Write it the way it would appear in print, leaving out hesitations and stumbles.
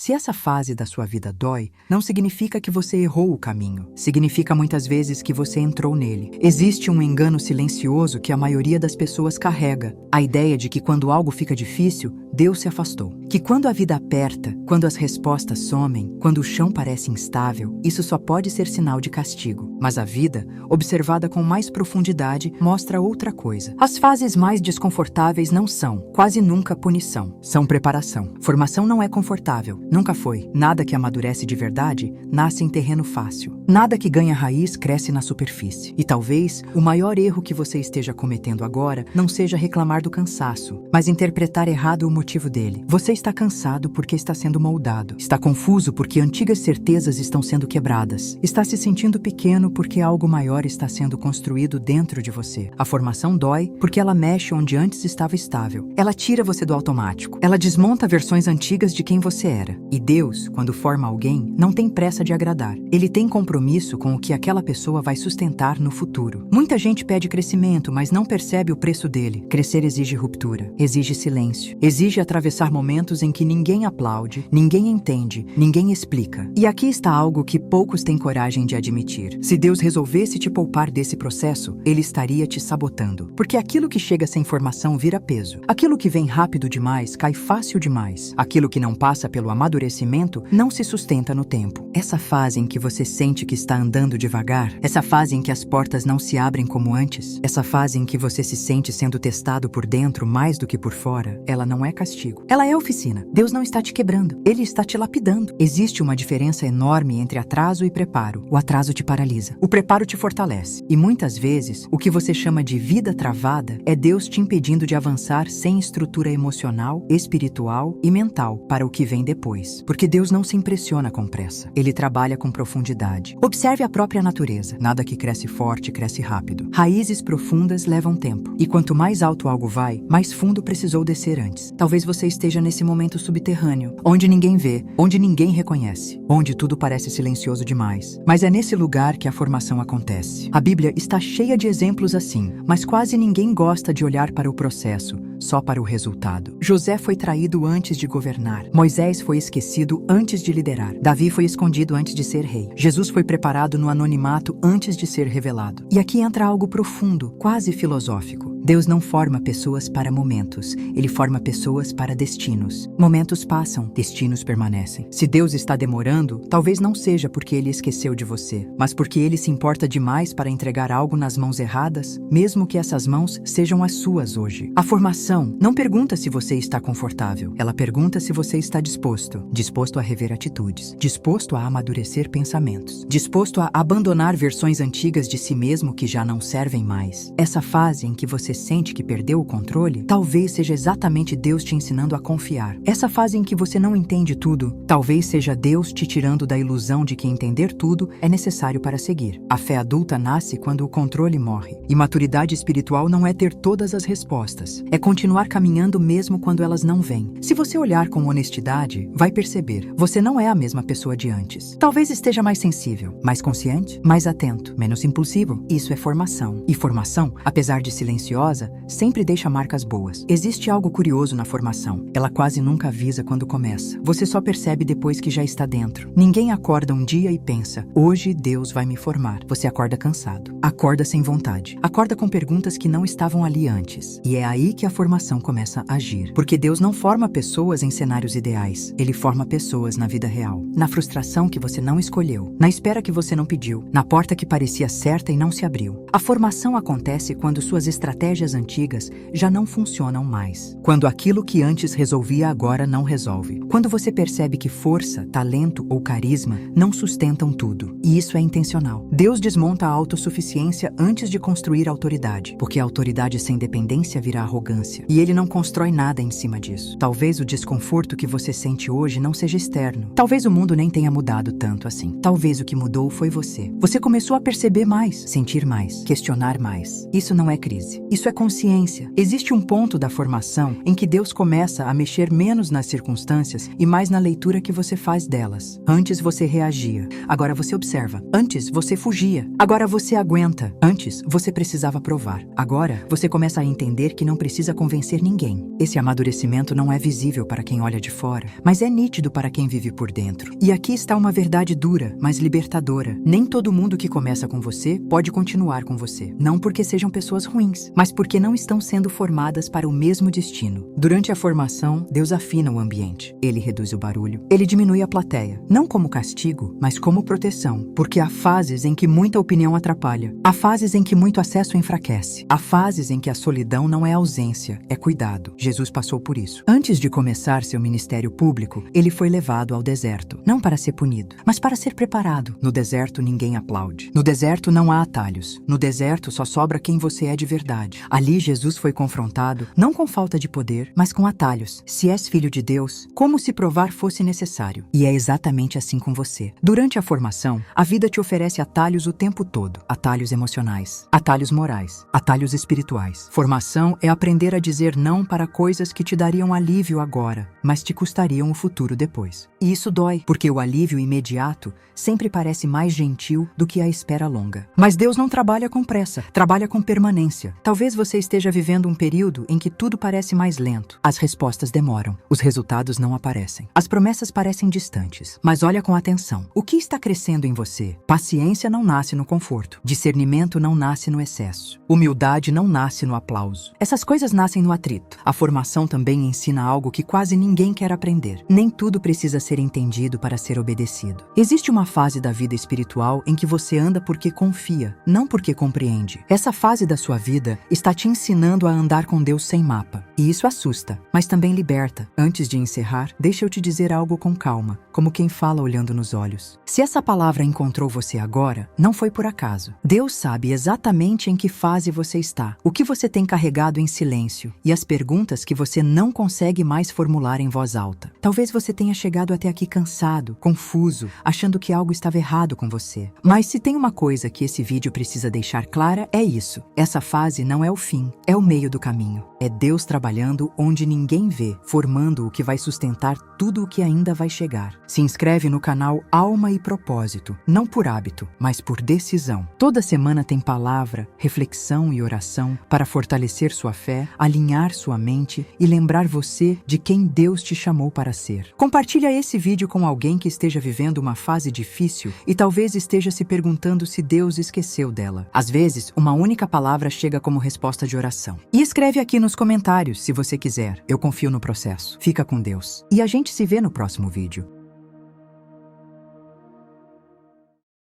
Se essa fase da sua vida dói, não significa que você errou o caminho. Significa muitas vezes que você entrou nele. Existe um engano silencioso que a maioria das pessoas carrega. A ideia de que quando algo fica difícil, Deus se afastou. Que quando a vida aperta, quando as respostas somem, quando o chão parece instável, isso só pode ser sinal de castigo. Mas a vida, observada com mais profundidade, mostra outra coisa. As fases mais desconfortáveis não são, quase nunca, punição. São preparação. Formação não é confortável. Nunca foi. Nada que amadurece de verdade nasce em terreno fácil. Nada que ganha raiz cresce na superfície. E talvez o maior erro que você esteja cometendo agora não seja reclamar do cansaço, mas interpretar errado o motivo dele. Você está cansado porque está sendo moldado. Está confuso porque antigas certezas estão sendo quebradas. Está se sentindo pequeno porque algo maior está sendo construído dentro de você. A formação dói porque ela mexe onde antes estava estável. Ela tira você do automático. Ela desmonta versões antigas de quem você era. E Deus, quando forma alguém, não tem pressa de agradar. Ele tem compromisso com o que aquela pessoa vai sustentar no futuro. Muita gente pede crescimento, mas não percebe o preço dele. Crescer exige ruptura, exige silêncio, exige atravessar momentos em que ninguém aplaude, ninguém entende, ninguém explica. E aqui está algo que poucos têm coragem de admitir. Se Deus resolvesse te poupar desse processo, Ele estaria te sabotando. Porque aquilo que chega sem formação vira peso. Aquilo que vem rápido demais cai fácil demais. Aquilo que não passa pelo amadurecimento não se sustenta no tempo. Essa fase em que você sente que está andando devagar, essa fase em que as portas não se abrem como antes, essa fase em que você se sente sendo testado por dentro mais do que por fora, ela não é castigo. Ela é oficina. Deus não está te quebrando. Ele está te lapidando. Existe uma diferença enorme entre atraso e preparo. O atraso te paralisa. O preparo te fortalece. E muitas vezes, o que você chama de vida travada é Deus te impedindo de avançar sem estrutura emocional, espiritual e mental para o que vem depois. Porque Deus não se impressiona com pressa. Ele trabalha com profundidade. Observe a própria natureza. Nada que cresce forte, cresce rápido. Raízes profundas levam tempo. E quanto mais alto algo vai, mais fundo precisou descer antes. Talvez você esteja nesse momento subterrâneo, onde ninguém vê, onde ninguém reconhece, onde tudo parece silencioso demais. Mas é nesse lugar que a formação acontece. A Bíblia está cheia de exemplos assim, mas quase ninguém gosta de olhar para o processo, só para o resultado. José foi traído antes de governar. Moisés foi esquecido antes de liderar. Davi foi escondido antes de ser rei. Jesus foi preparado no anonimato antes de ser revelado. E aqui entra algo profundo, quase filosófico. Deus não forma pessoas para momentos, Ele forma pessoas para destinos. Momentos passam, destinos permanecem. Se Deus está demorando, talvez não seja porque Ele esqueceu de você, mas porque Ele se importa demais para entregar algo nas mãos erradas, mesmo que essas mãos sejam as suas hoje. A formação não pergunta se você está confortável, ela pergunta se você está disposto. Disposto a rever atitudes, disposto a amadurecer pensamentos, disposto a abandonar versões antigas de si mesmo que já não servem mais. Essa fase em que você sente que perdeu o controle, talvez seja exatamente Deus te ensinando a confiar. Essa fase em que você não entende tudo, talvez seja Deus te tirando da ilusão de que entender tudo é necessário para seguir. A fé adulta nasce quando o controle morre. E maturidade espiritual não é ter todas as respostas, é continuar caminhando mesmo quando elas não vêm. Se você olhar com honestidade, vai perceber, você não é a mesma pessoa de antes. Talvez esteja mais sensível, mais consciente, mais atento, menos impulsivo. Isso é formação. E formação, apesar de silenciosa, sempre deixa marcas boas. Existe algo curioso na formação. Ela quase nunca avisa quando começa. Você só percebe depois que já está dentro. Ninguém acorda um dia e pensa, hoje Deus vai me formar. Você acorda cansado. Acorda sem vontade. Acorda com perguntas que não estavam ali antes. E é aí que a formação começa a agir. Porque Deus não forma pessoas em cenários ideais. Ele forma pessoas na vida real. Na frustração que você não escolheu. Na espera que você não pediu. Na porta que parecia certa e não se abriu. A formação acontece quando suas estratégias antigas já não funcionam mais. Quando aquilo que antes resolvia agora não resolve. Quando você percebe que força, talento ou carisma não sustentam tudo. E isso é intencional. Deus desmonta a autossuficiência antes de construir autoridade, porque a autoridade sem dependência vira arrogância. E Ele não constrói nada em cima disso. Talvez o desconforto que você sente hoje não seja externo. Talvez o mundo nem tenha mudado tanto assim. Talvez o que mudou foi você. Você começou a perceber mais, sentir mais, questionar mais. Isso não é crise. Isso é consciência. Existe um ponto da formação em que Deus começa a mexer menos nas circunstâncias e mais na leitura que você faz delas. Antes você reagia, agora você observa. Antes você fugia, agora você aguenta. Antes você precisava provar, agora você começa a entender que não precisa convencer ninguém. Esse amadurecimento não é visível para quem olha de fora, mas é nítido para quem vive por dentro. E aqui está uma verdade dura, mas libertadora. Nem todo mundo que começa com você pode continuar com você. Não porque sejam pessoas ruins, mas porque não estão sendo formadas para o mesmo destino. Durante a formação, Deus afina o ambiente. Ele reduz o barulho. Ele diminui a plateia. Não como castigo, mas como proteção. Porque há fases em que muita opinião atrapalha. Há fases em que muito acesso enfraquece. Há fases em que a solidão não é ausência, é cuidado. Jesus passou por isso. Antes de começar seu ministério público, ele foi levado ao deserto. Não para ser punido, mas para ser preparado. No deserto, ninguém aplaude. No deserto, não há atalhos. No deserto, só sobra quem você é de verdade. Ali, Jesus foi confrontado, não com falta de poder, mas com atalhos. Se és filho de Deus, como se provar fosse necessário? E é exatamente assim com você. Durante a formação, a vida te oferece atalhos o tempo todo. Atalhos emocionais, atalhos morais, atalhos espirituais. Formação é aprender a dizer não para coisas que te dariam alívio agora, mas te custariam o futuro depois. E isso dói, porque o alívio imediato sempre parece mais gentil do que a espera longa. Mas Deus não trabalha com pressa, trabalha com permanência. Talvez você esteja vivendo um período em que tudo parece mais lento. As respostas demoram, os resultados não aparecem. As promessas parecem distantes. Mas olha com atenção. O que está crescendo em você? Paciência não nasce no conforto. Discernimento não nasce no excesso. Humildade não nasce no aplauso. Essas coisas nascem no atrito. A formação também ensina algo que quase ninguém quer aprender. Nem tudo precisa ser entendido para ser obedecido. Existe uma fase da vida espiritual em que você anda porque confia, não porque compreende. Essa fase da sua vida está te ensinando a andar com Deus sem mapa. E isso assusta, mas também liberta. Antes de encerrar, deixa eu te dizer algo com calma, como quem fala olhando nos olhos. Se essa palavra encontrou você agora, não foi por acaso. Deus sabe exatamente em que fase você está, o que você tem carregado em silêncio e as perguntas que você não consegue mais formular em voz alta. Talvez você tenha chegado até aqui cansado, confuso, achando que algo estava errado com você. Mas se tem uma coisa que esse vídeo precisa deixar clara, é isso. Essa fase não é o fim, é o meio do caminho. É Deus trabalhando onde ninguém vê, formando o que vai sustentar tudo o que ainda vai chegar. Se inscreve no canal Alma e Propósito, não por hábito, mas por decisão. Toda semana tem palavra, reflexão e oração para fortalecer sua fé, alinhar sua mente e lembrar você de quem Deus te chamou para ser. Compartilha esse vídeo com alguém que esteja vivendo uma fase difícil e talvez esteja se perguntando se Deus esqueceu dela. Às vezes, uma única palavra chega como resposta de oração. E escreve aqui nos comentários se você quiser. Eu confio no processo. Fica com Deus. E a gente se vê no próximo vídeo.